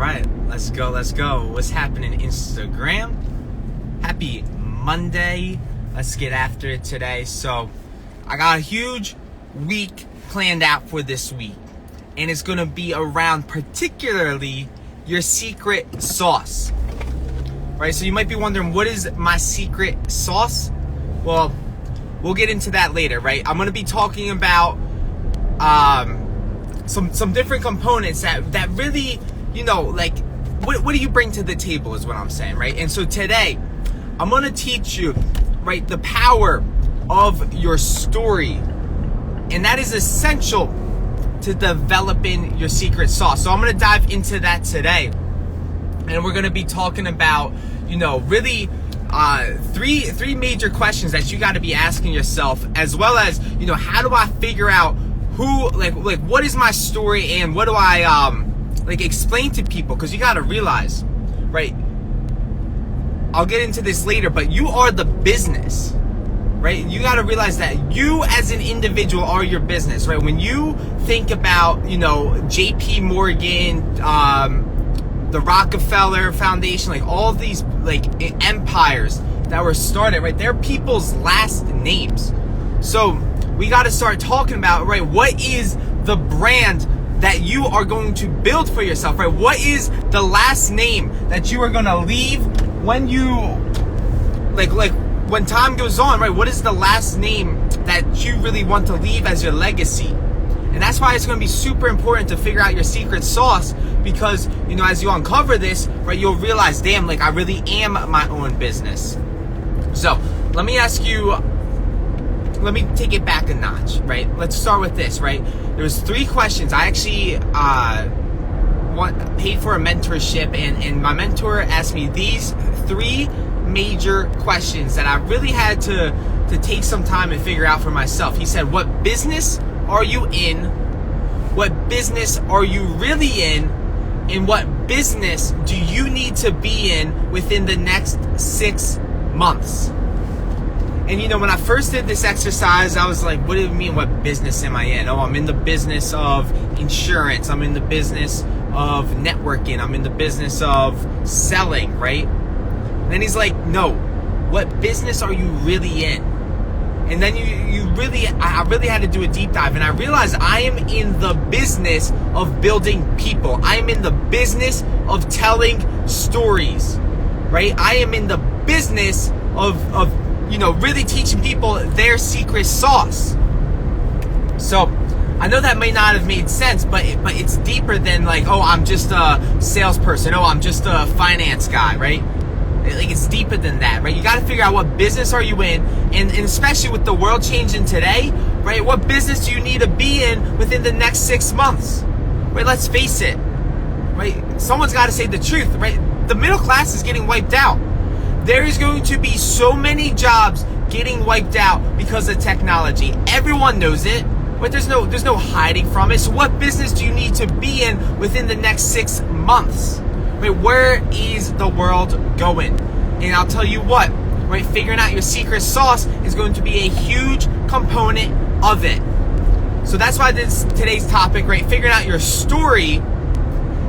right, let's go. What's happening, Instagram? Happy Monday. Let's get after it today. So, I got a huge week planned out for this week. And it's going to be around particularly your secret sauce. Right? So you might be wondering, what is my secret sauce? Well, we'll get into that later, right? I'm going to be talking about some different components that really, like, what do you bring to the table is what I'm saying, right? And so today, I'm going to teach you, right, the power of your story. And that is essential to developing your secret sauce. So I'm going to dive into that today. And we're going to be talking about, really three major questions that you got to be asking yourself, as well as, how do I figure out who, like what is my story and what do I, explain to people? Because you got to realize, right, I'll get into this later, but you are the business, right? You got to realize that you as an individual are your business, right? When you think about, JP Morgan, the Rockefeller Foundation, like all of these like empires that were started, right? They're people's last names. So we got to start talking about, right, what is the brand that you are going to build for yourself, right? What is the last name that you are going to leave when you, like when time goes on, right? What is the last name that you really want to leave as your legacy? And that's why it's going to be super important to figure out your secret sauce, because, as you uncover this, right, you'll realize, damn, like I really am my own business. So let me take it back a notch, right? Let's start with this, right? There was 3 questions. I actually paid for a mentorship, and my mentor asked me these 3 major questions that I really had to take some time and figure out for myself. He said, what business are you in? What business are you really in? And what business do you need to be in within the next 6 months? And when I first did this exercise, I was like, what do you mean, what business am I in? Oh, I'm in the business of insurance. I'm in the business of networking. I'm in the business of selling, right? And then he's like, no, what business are you really in? And then I really had to do a deep dive, and I realized I am in the business of building people. I am in the business of telling stories, right? I am in the business of really teaching people their secret sauce. So I know that may not have made sense, but it's deeper than like, oh, I'm just a salesperson. Oh, I'm just a finance guy, right? Like, it's deeper than that, right? You got to figure out what business are you in, and especially with the world changing today, right? What business do you need to be in within the next 6 months, right? Let's face it, right? Someone's got to say the truth, right? The middle class is getting wiped out. There is going to be so many jobs getting wiped out because of technology. Everyone knows it, but there's no hiding from it. So what business do you need to be in within the next 6 months? Right, where is the world going? And I'll tell you what, right, figuring out your secret sauce is going to be a huge component of it. So that's why today's topic, right, figuring out your story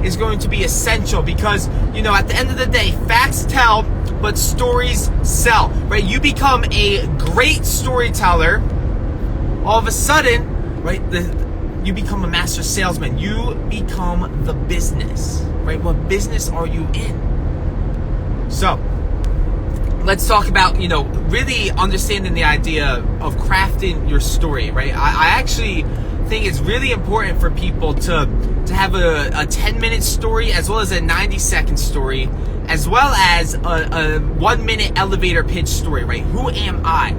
is going to be essential, because, at the end of the day, facts tell, but stories sell, right? You become a great storyteller, all of a sudden, right, you become a master salesman. You become the business, right? What business are you in? So let's talk about, really understanding the idea of crafting your story, right? I actually think it's really important for people to have a 10-minute story, as well as a 90-second story, as well as a 1-minute elevator pitch story, right? Who am I,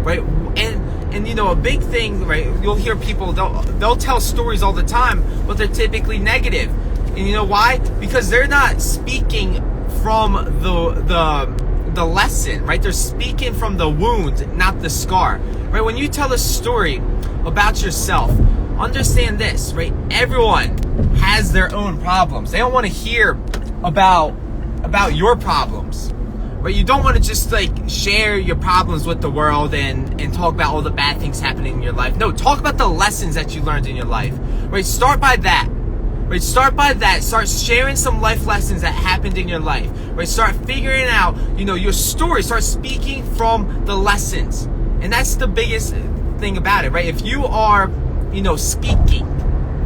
right? And a big thing, right? You'll hear people, they'll tell stories all the time, but they're typically negative. And you know why? Because they're not speaking from the lesson, right? They're speaking from the wound, not the scar, right? When you tell a story about yourself, understand this, right? Everyone has their own problems. They don't want to hear about your problems, right? You don't want to just like share your problems with the world and talk about all the bad things happening in your life. No, talk about the lessons that you learned in your life, right? Start by that, Right, start by that. Start sharing some life lessons that happened in your life. Right, start figuring out, your story. Start speaking from the lessons. And that's the biggest thing about it, right? If you are, speaking,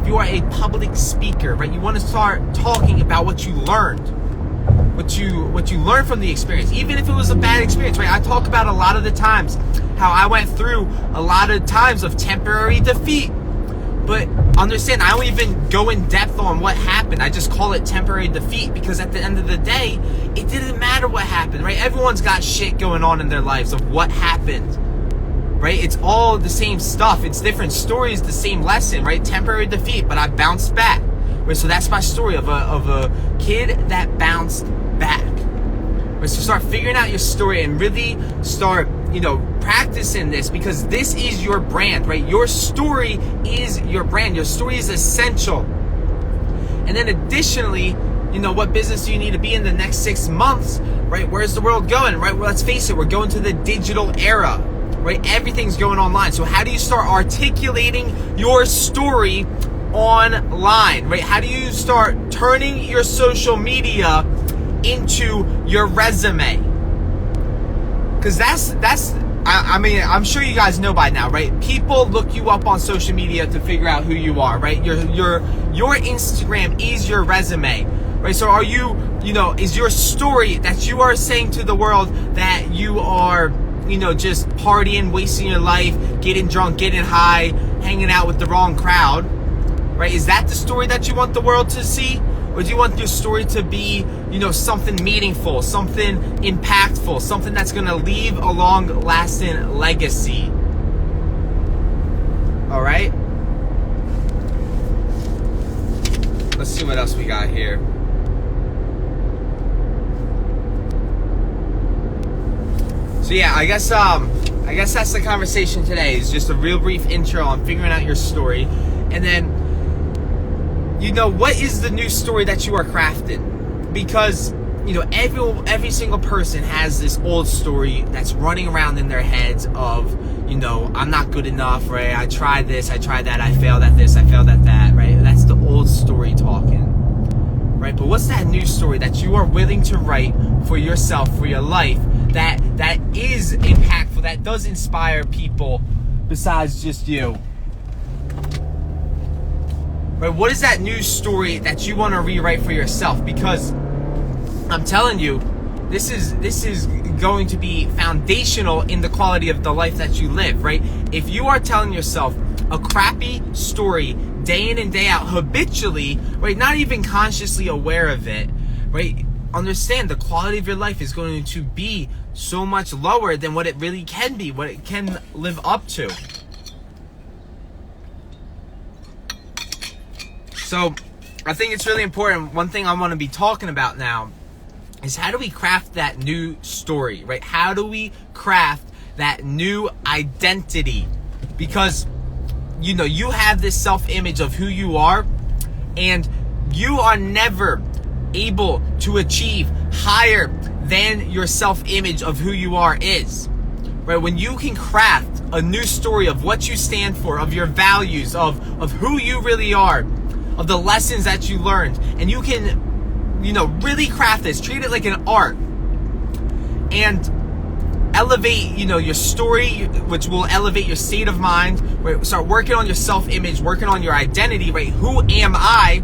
if you are a public speaker, right, you want to start talking about what you learned. What you learned from the experience, even if it was a bad experience, right? I talk about a lot of the times how I went through a lot of times of temporary defeat. But understand, I don't even go in depth on what happened. I just call it temporary defeat because at the end of the day, it didn't matter what happened, right? Everyone's got shit going on in their lives of what happened, right? It's all the same stuff. It's different stories, the same lesson, right? Temporary defeat, but I bounced back. Right? So that's my story of a kid that bounced back. Right? So start figuring out your story and really start, practicing this because this is your brand, right? Your story is your brand. Your story is essential. And then additionally, what business do you need to be in the next 6 months, right? Where's the world going, right? Well, let's face it, we're going to the digital era, right? Everything's going online. So how do you start articulating your story online, right? How do you start turning your social media into your resume? Because I'm sure you guys know by now, right? People look you up on social media to figure out who you are, right? Your Instagram is your resume, right? So are you, is your story that you are saying to the world that you are, just partying, wasting your life, getting drunk, getting high, hanging out with the wrong crowd, right? Is that the story that you want the world to see? Or do you want your story to be, something meaningful, something impactful, something that's going to leave a long-lasting legacy? All right? Let's see what else we got here. So yeah, I guess that's the conversation today. It's just a real brief intro on figuring out your story. And then, what is the new story that you are crafting? Because, every single person has this old story that's running around in their heads of, I'm not good enough, right? I tried this, I tried that, I failed at this, I failed at that, right? That's the old story talking, right? But what's that new story that you are willing to write for yourself, for your life, that is impactful, that does inspire people besides just you? Right? What is that new story that you want to rewrite for yourself? Because I'm telling you, this is going to be foundational in the quality of the life that you live, right? If you are telling yourself a crappy story day in and day out, habitually, right, not even consciously aware of it, right, understand the quality of your life is going to be so much lower than what it really can be, what it can live up to. So I think it's really important. One thing I want to be talking about now is how do we craft that new story, right? How do we craft that new identity? Because, you have this self-image of who you are, and you are never able to achieve higher than your self-image of who you are is, right? When you can craft a new story of what you stand for, of your values, of who you really are, of the lessons that you learned, and you can, really craft this, treat it like an art, and elevate, your story, which will elevate your state of mind, right? Start working on your self-image, working on your identity, right? Who am I,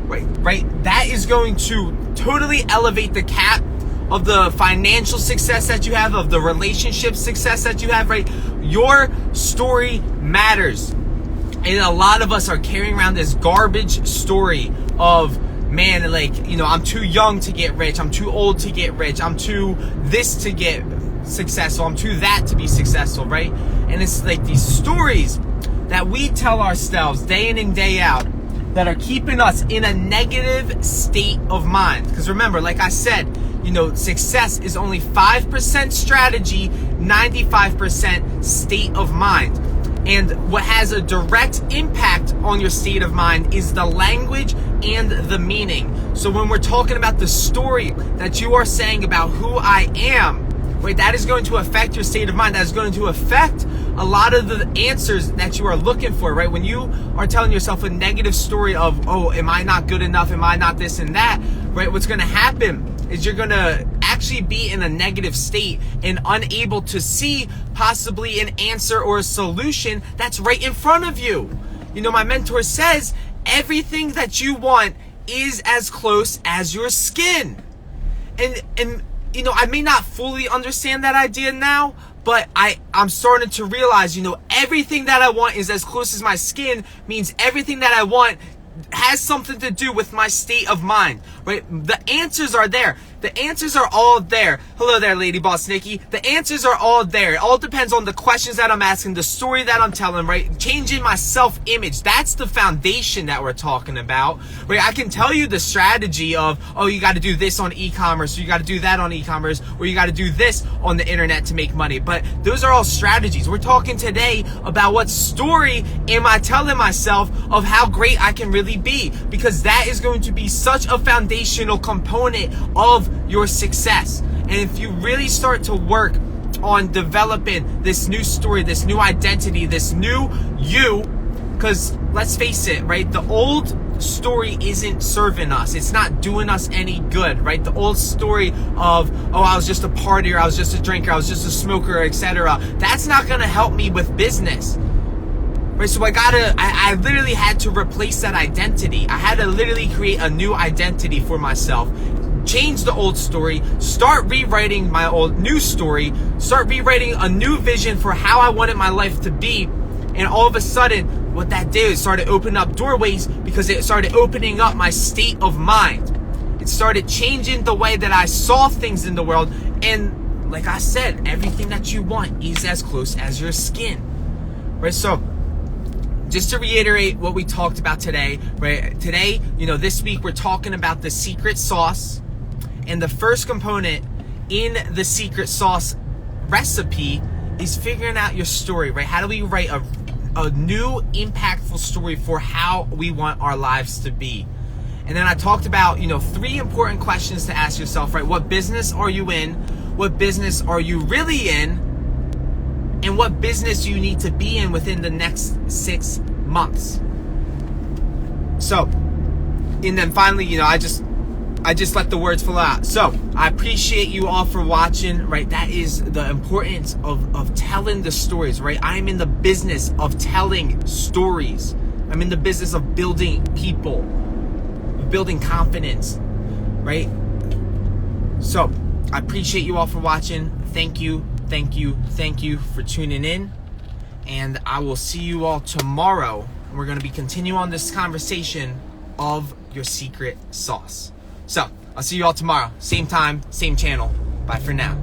right? That is going to totally elevate the cap of the financial success that you have, of the relationship success that you have, right? Your story matters. And a lot of us are carrying around this garbage story of, man, I'm too young to get rich. I'm too old to get rich. I'm too this to get successful. I'm too that to be successful, right? And it's like these stories that we tell ourselves day in and day out that are keeping us in a negative state of mind. Because remember, like I said, success is only 5% strategy, 95% state of mind. And what has a direct impact on your state of mind is the language and the meaning. So when we're talking about the story that you are saying about who I am, right, that is going to affect your state of mind. That is going to affect a lot of the answers that you are looking for, right? When you are telling yourself a negative story of, oh, am I not good enough? Am I not this and that, right? What's going to happen is you're going to actually be in a negative state and unable to see possibly an answer or a solution that's right in front of you. You know, my mentor says everything that you want is as close as your skin. And you know, I may not fully understand that idea now, but I'm starting to realize, you know, everything that I want is as close as my skin means everything that I want has something to do with my state of mind, right? The answers are there. The answers are all there. Hello there, Lady Boss Nikki. The answers are all there. It all depends on the questions that I'm asking, the story that I'm telling, right? Changing my self-image. That's the foundation that we're talking about, right? I can tell you the strategy of, oh, you got to do this on e-commerce, or you got to do that on e-commerce, or you got to do this on the internet to make money. But those are all strategies. We're talking today about what story am I telling myself of how great I can really be, because that is going to be such a foundational component of your success. And if you really start to work on developing this new story, this new identity, this new you, because let's face it, right? The old story isn't serving us. It's not doing us any good, right? The old story of, oh, I was just a partier, I was just a drinker, I was just a smoker, etc. That's not going to help me with business. Right, so I literally had to replace that identity. I had to literally create a new identity for myself. Change the old story, start rewriting my new story, start rewriting a new vision for how I wanted my life to be. And all of a sudden, what that did is started opening up doorways, because it started opening up my state of mind. It started changing the way that I saw things in the world. And like I said, everything that you want is as close as your skin. Right, so just to reiterate what we talked about today, right? Today, you know, this week we're talking about the secret sauce. And the first component in the secret sauce recipe is figuring out your story, right? How do we write a new impactful story for how we want our lives to be? And then I talked about, you know, 3 important questions to ask yourself, right? What business are you in? What business are you really in? And what business you need to be in within the next 6 months. So, and then finally, you know, I just let the words flow out. So I appreciate you all for watching, right? That is the importance of telling the stories, right? I'm in the business of telling stories. I'm in the business of building people, of building confidence, right? So I appreciate you all for watching. Thank you for tuning in. And I will see you all tomorrow. We're going to be continuing on this conversation of your secret sauce. So, I'll see you all tomorrow. Same time, same channel. Bye for now.